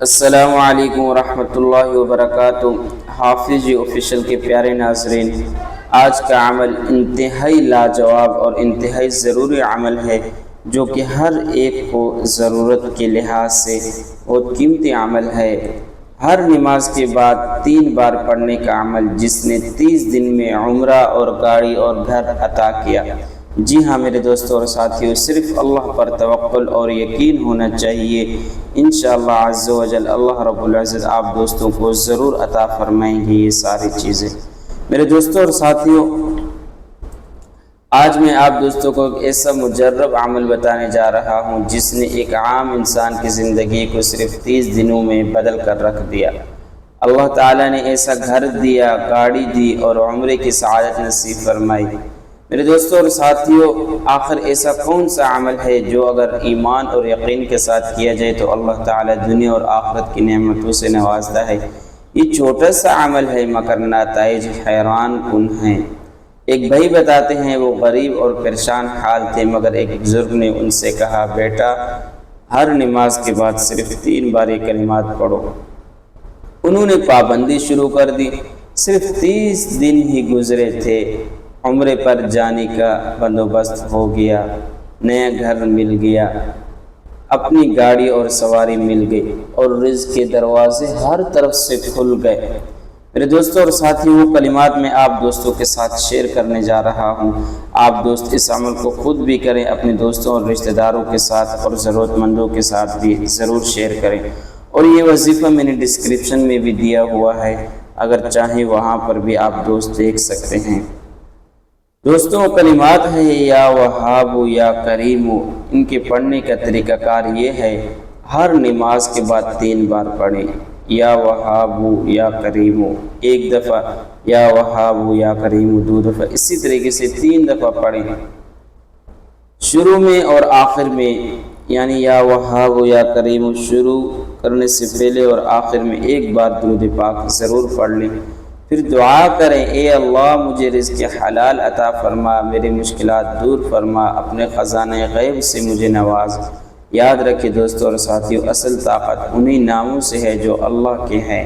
السلام علیکم ورحمۃ اللہ وبرکاتہ۔ حافظ جی آفیشیل کے پیارے ناظرین، آج کا عمل انتہائی لاجواب اور انتہائی ضروری عمل ہے جو کہ ہر ایک کو ضرورت کے لحاظ سے بہت قیمتی عمل ہے۔ ہر نماز کے بعد 3 بار پڑھنے کا عمل، جس نے 30 دن میں عمرہ اور گاڑی اور گھر عطا کیا۔ جی ہاں میرے دوستوں اور ساتھیوں، صرف اللہ پر توکل اور یقین ہونا چاہیے۔ انشاءاللہ عز و جل اللہ رب العزت آپ دوستوں کو ضرور عطا فرمائیں گے یہ ساری چیزیں۔ میرے دوستوں اور ساتھیوں، آج میں آپ دوستوں کو ایک ایسا مجرب عمل بتانے جا رہا ہوں جس نے ایک عام انسان کی زندگی کو صرف 30 دنوں میں بدل کر رکھ دیا۔ اللہ تعالیٰ نے ایسا گھر دیا، گاڑی دی اور عمرے کی سعادت نصیب فرمائی۔ میرے دوستوں اور ساتھیوں، آخر ایسا کون سا عمل ہے جو اگر ایمان اور یقین کے ساتھ کیا جائے تو اللہ تعالیٰ دنیا اور آخرت کی نعمتوں سے نوازتا ہے؟ یہ چھوٹا سا عمل ہے مگر نتائج حیران کن ہیں۔ ایک بھائی بتاتے ہیں وہ غریب اور پریشان حال تھے، مگر ایک بزرگ نے ان سے کہا، بیٹا ہر نماز کے بعد صرف 3 بار یہ کلمات پڑھو۔ انہوں نے پابندی شروع کر دی۔ صرف 30 دن ہی گزرے تھے، عمرے پر جانے کا بندوبست ہو گیا، نیا گھر مل گیا، اپنی گاڑی اور سواری مل گئی اور رزق کے دروازے ہر طرف سے کھل گئے۔ میرے دوستوں اور ساتھیوں، وہ کلمات میں آپ دوستوں کے ساتھ شیئر کرنے جا رہا ہوں۔ آپ دوست اس عمل کو خود بھی کریں، اپنے دوستوں اور رشتہ داروں کے ساتھ اور ضرورت مندوں کے ساتھ بھی ضرور شیئر کریں۔ اور یہ وظیفہ میں نے ڈسکرپشن میں بھی دیا ہوا ہے، اگر چاہیں وہاں پر بھی آپ دوست دیکھ سکتے ہیں۔ دوستوں، کلمات ہے یا وہاب یا کریم، ان کے پڑھنے کا طریقہ کار یہ ہے، ہر نماز کے بعد 3 بار پڑھیں، یا وہاب یا کریم 1 دفعہ، یا وہاب یا کریم 2 دفعہ، اسی طریقے سے 3 دفعہ پڑھیں۔ شروع میں اور آخر میں، یعنی یا وہاب یا کریم شروع کرنے سے پہلے اور آخر میں 1 بار درود پاک ضرور پڑھ لیں۔ پھر دعا کریں، اے اللہ مجھے رزق حلال عطا فرما، میری مشکلات دور فرما، اپنے خزانہ غیب سے مجھے نواز۔ یاد رکھیں دوستوں اور ساتھیوں، اصل طاقت انہی ناموں سے ہے جو اللہ کے ہیں۔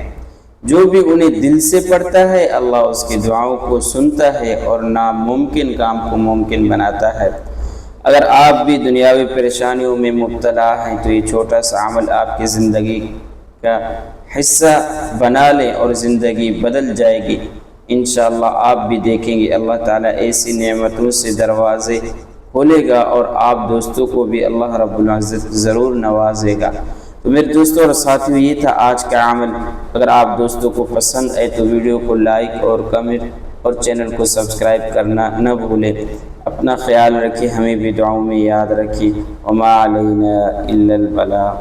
جو بھی انہیں دل سے پڑھتا ہے، اللہ اس کی دعاؤں کو سنتا ہے اور ناممکن کام کو ممکن بناتا ہے۔ اگر آپ بھی دنیاوی پریشانیوں میں مبتلا ہیں تو یہ چھوٹا سا عمل آپ کی زندگی کا حصہ بنا لیں اور زندگی بدل جائے گی۔ انشاءاللہ آپ بھی دیکھیں گے اللہ تعالیٰ ایسی نعمتوں سے دروازے کھولے گا اور آپ دوستوں کو بھی اللہ رب العزت ضرور نوازے گا۔ تو میرے دوستوں اور ساتھیوں، یہ تھا آج کا عمل۔ اگر آپ دوستوں کو پسند آئے تو ویڈیو کو لائک اور کمنٹ اور چینل کو سبسکرائب کرنا نہ بھولیں۔ اپنا خیال رکھیں، ہمیں بھی دعاؤں میں یاد رکھیں۔ وما علینا الا البلاغ۔